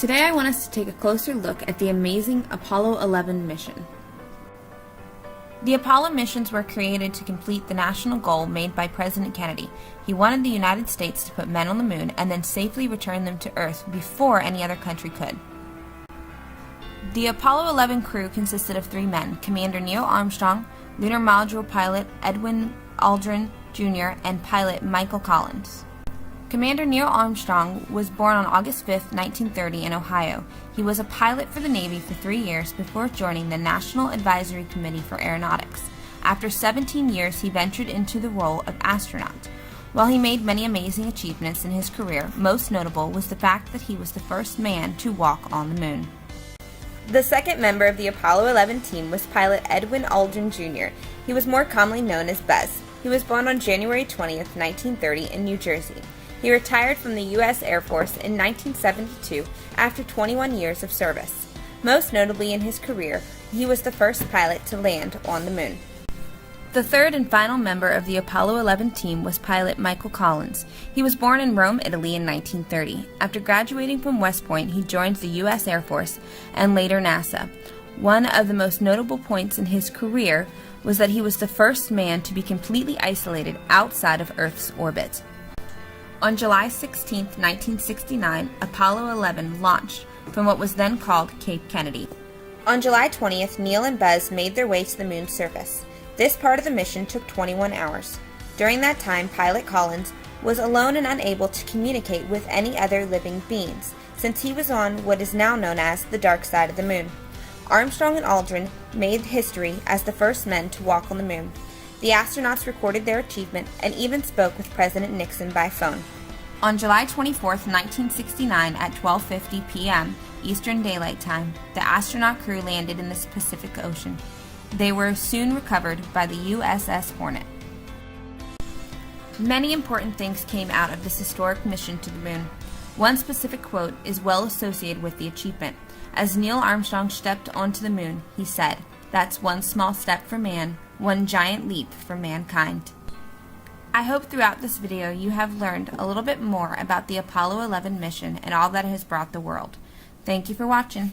Today I want us to take a closer look at the amazing Apollo 11 mission. The Apollo missions were created to complete the national goal made by President Kennedy. He wanted the United States to put men on the moon and then safely return them to Earth before any other country could. The Apollo 11 crew consisted of 3 men: Commander Neil Armstrong, Lunar Module pilot Edwin Aldrin Jr., and pilot Michael Collins. Commander Neil Armstrong was born on August 5, 1930 in Ohio. He was a pilot for the Navy for 3 years before joining the National Advisory Committee for Aeronautics. After 17 years, he ventured into the role of astronaut. While he made many amazing achievements in his career, most notable was the fact that he was the first man to walk on the moon. The second member of the Apollo 11 team was pilot Edwin Aldrin Jr. He was more commonly known as Buzz. He was born on January 20, 1930 in New Jersey. He retired from the U.S. Air Force in 1972 after 21 years of service. Most notably in his career, he was the first pilot to land on the moon. The third and final member of the Apollo 11 team was pilot Michael Collins. He was born in Rome, Italy in 1930. After graduating from West Point, he joined the U.S. Air Force and later NASA. One of the most notable points in his career was that he was the first man to be completely isolated outside of Earth's orbit. On July 16, 1969, Apollo 11 launched from what was then called Cape Kennedy. On July 20th, Neil and Buzz made their way to the moon's surface. This part of the mission took 21 hours. During that time, pilot Collins was alone and unable to communicate with any other living beings, since he was on what is now known as the dark side of the moon. Armstrong and Aldrin made history as the first men to walk on the moon. The astronauts recorded their achievement and even spoke with President Nixon by phone. On July 24, 1969 at 12:50 p.m. Eastern Daylight Time, the astronaut crew landed in the Pacific Ocean. They were soon recovered by the USS Hornet. Many important things came out of this historic mission to the moon. One specific quote is well associated with the achievement. As Neil Armstrong stepped onto the moon, he said, "That's one small step for man, one giant leap for mankind." I hope throughout this video you have learned a little bit more about the Apollo 11 mission and all that it has brought the world. Thank you for watching.